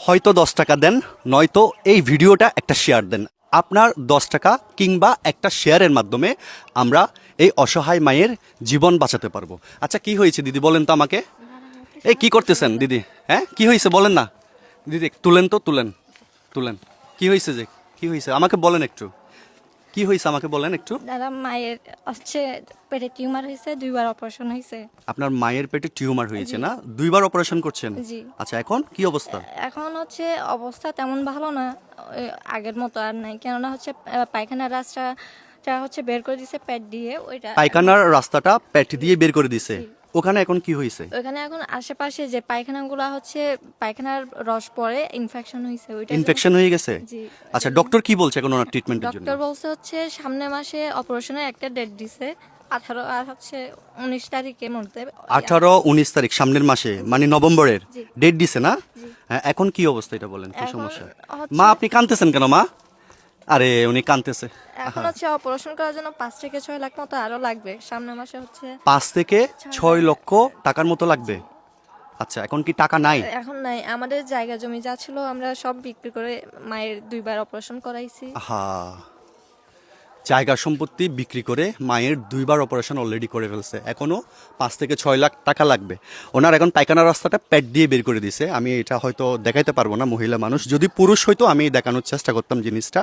হয়তো 10 টাকা দেন, নয়তো এই ভিডিওটা একটা শেয়ার দেন। আপনার 10 টাকা কিংবা একটা শেয়ারের মাধ্যমে আমরা এই অসহায় মায়ের জীবন বাঁচাতে পারবো। আচ্ছা, কি হয়েছে দিদি বলেন তো আমাকে। এই কি করতেছেন দিদি? হ্যাঁ, কি হয়েছে বলেন না দিদি। তুলেন তো, তুলেন তুলেন। কি হয়েছে যে, কি হয়েছে আমাকে বলেন একটু। কি হয়েছে আমাকে বলেন একটু। দাদা মায়ের হচ্ছে পেটে টিউমার হয়েছে, 2বার অপারেশন হয়েছে। আপনার মায়ের পেটে টিউমার হয়েছে না? 2বার অপারেশন করছেন? জি। আচ্ছা, এখন কি অবস্থা? এখন হচ্ছে অবস্থা তেমন ভালো না, ওই আগের মতো আর নাই। কেননা হচ্ছে পায়খানার রাস্তাটা হচ্ছে বের করে দিছে পেট দিয়ে, ওইটা পায়খানার রাস্তাটা পেট দিয়ে বের করে দিছে। ওখানে এখন কি হয়েছে? ওখানে এখন আশেপাশে যে পায়খানাগুলো হচ্ছে পায়খানার রস পড়ে ইনফেকশন হয়েছে, ওইটা ইনফেকশন হয়ে গেছে? জি। আচ্ছা, ডক্টর কি বলছে এখন ওনার ট্রিটমেন্টের জন্য? ডক্টর বলছে হচ্ছে সামনের মাসে অপারেশনের একটা ডেট দিছে, 18 আর হচ্ছে 19 তারিখের মধ্যে। 18-19 তারিখ সামনের মাসে, মানে নভেম্বরের জি। ডেট দিছে না? জি। হ্যাঁ, এখন কি অবস্থা এটা বলেন, কি এখন সমস্যা? হচ্ছে- মা, আপনি কাঁদতেছেন কেন মা? আরে উনি কাঁদতেছে। এখন হচ্ছে অপারেশন করার জন্য 5 থেকে 6 লাখ মতো আরো লাগবে সামনের মাসে হচ্ছে। 5 থেকে 6 লক্ষ টাকার মতো লাগবে। আচ্ছা, এখন কি টাকা নাই? এখন নাই, আমাদের জায়গা জমি যা ছিল আমরা সব বিক্রি করে মায়ের 2বার অপারেশন করাইছি। হা, জায়গা সম্পত্তি বিক্রি করে মায়ের 2বার অপারেশন অলরেডি করে ফেলছে, এখনো 5 থেকে 6 লাখ টাকা লাগবে। ওনার এখন পায়খানা রাস্তাটা পেট দিয়ে বের করে দিছে। আমি এটা হয়তো দেখাইতে পারবো না, মহিলা মানুষ। যদি পুরুষ হয়তো আমি দেখানোর চেষ্টা করতাম জিনিসটা।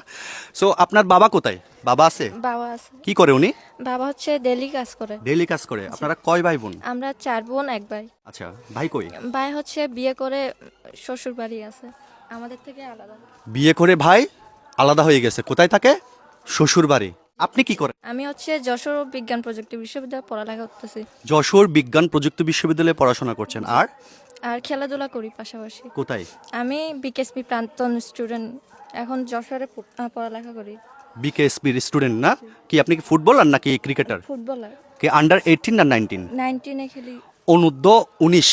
সো আপনার বাবা কোথায়? বাবা আছে? বাবা আছে। কি করে উনি? বাবা হচ্ছে ডেলি কাজ করে। ডেইলি কাজ করে। আপনারা কয় ভাই বোন? আমরা 4 বোন 1 ভাই। আচ্ছা, ভাই কই? ভাই হচ্ছে বিয়ে করে শ্বশুর বাড়ি আছে, আমাদের থেকে আলাদা। বিয়ে করে ভাই আলাদা হয়ে গেছে। কোথায় থাকে? শ্বশুর বাড়ি। আপনি কি করেন? আমি হচ্ছে যশোর বিজ্ঞান প্রযুক্তি বিশ্ববিদ্যালয়ে পড়ালেখা করতেছি, যশোর বিজ্ঞান প্রযুক্তি বিশ্ববিদ্যালয়ে পড়াশোনা করছেন। আর আর খেলাধুলা করি পাশাপাশি। কোথায়? আমি বিকেএসপি প্রাক্তন স্টুডেন্ট, এখন যশোরে পড়ালেখা করি। বিকেএসপির স্টুডেন্ট না? কি আপনি কি ফুটবলার নাকি ক্রিকেটার? ফুটবলার। কি আন্ডার 18 না 19? 19-এ খেলি। অনূর্ধ্ব 19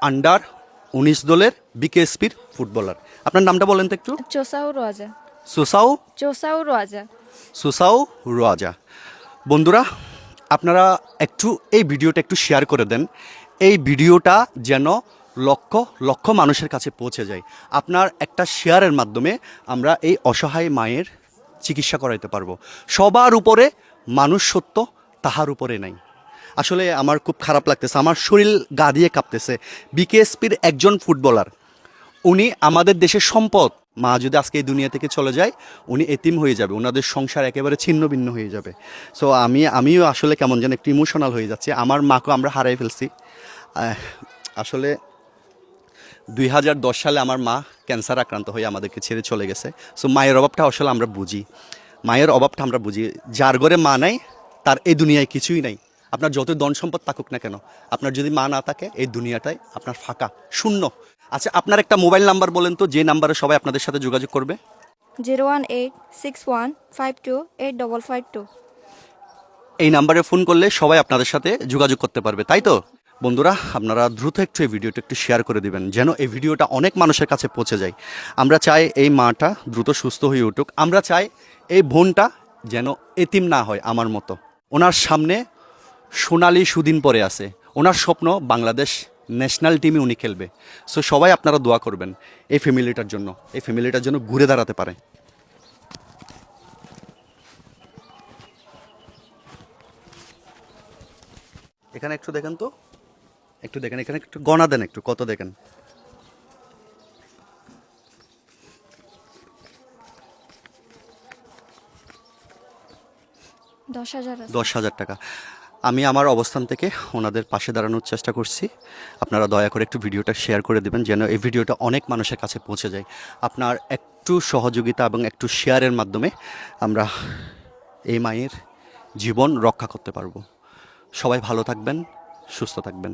আন্ডার 19 দলের বিকেএসপির ফুটবলার। আপনার নামটা বলেন তো একটু। চোসাউ রোয়াজা। সুসাউ চোসাউ রোয়াজা। সুসাউ রাজা। বন্ধুরা, আপনারা একটু এই ভিডিওটা একটু শেয়ার করে দেন। এই ভিডিওটা যেন লক্ষ লক্ষ মানুষের কাছে পৌঁছে যায়। আপনার একটা শেয়ারের মাধ্যমে আমরা এই অসহায় মায়ের চিকিৎসা করাইতে পারবো। সবার উপরে মানুষ সত্য, তাহার উপরে নাই। আসলে আমার খুব খারাপ লাগতেছে, আমার শরীর গা দিয়ে কাঁপতেছে। বিকেএসপির একজন ফুটবলার, উনি আমাদের দেশের সম্পদ। মা যদি আজকে এই দুনিয়া থেকে চলে যায়, উনি এতিম হয়ে যাবে, ওনাদের সংসার একেবারে ছিন্ন ভিন্ন হয়ে যাবে। সো আমিও আসলে কেমন যেন একটু ইমোশনাল হয়ে যাচ্ছে। আমার মাকেও আমরা হারাই ফেলছি। আসলে 2010 সালে আমার মা ক্যান্সার আক্রান্ত হয়ে আমাদেরকে ছেড়ে চলে গেছে। সো মায়ের অভাবটা আসলে আমরা বুঝি, মায়ের অভাবটা আমরা বুঝি। যার ঘরে মা নাই, তার এই দুনিয়ায় কিছুই নাই। আপনার যত ধন সম্পদ থাকুক না কেন, আপনার যদি মা না থাকে, এই দুনিয়াটাই আপনার ফাঁকা, শূন্য। আচ্ছা, আপনার একটা মোবাইল নাম্বার বলেন তো, যে নাম্বারে সবাই আপনাদের সাথে যোগাযোগ করবে। 01861528552। এই নাম্বারে ফোন করলে সবাই আপনাদের সাথে যোগাযোগ করতে পারবে, তাই তো? বন্ধুরা, আপনারা দ্রুত একটু এই ভিডিওটা একটু শেয়ার করে দিবেন, যেন এই ভিডিওটা অনেক মানুষের কাছে পৌঁছে যায়। আমরা চাই এই মাটা দ্রুত সুস্থ হয়ে উঠুক। আমরা চাই এই বোনটা যেন এতিম না হয় আমার মতো। ওনার সামনে সোনালি সুদিন পরে আছে। ওনার স্বপ্ন বাংলাদেশ ন্যাশনাল টিমে উনি খেলবে। সো সবাই আপনারা দোয়া করবেন এই ফ্যামিলিটার জন্য, এই ফ্যামিলিটার জন্য ঘুরে দাঁড়াতে পারে। এখানে একটু দেখেন তো, একটু দেখেন, এখানে একটু গণা দেন, একটু কত দেখেন। $10,000 আছে। 10,000 টাকা। আমি আমার অবস্থান থেকে ওনাদের পাশে দাঁড়ানোর চেষ্টা করছি। আপনারা দয়া করে একটু ভিডিওটা শেয়ার করে দেবেন, যেন এই ভিডিওটা অনেক মানুষের কাছে পৌঁছে যায়। আপনার একটু সহযোগিতা এবং একটু শেয়ারের মাধ্যমে আমরা এই মায়ের জীবন রক্ষা করতে পারবো। সবাই ভালো থাকবেন, সুস্থ থাকবেন।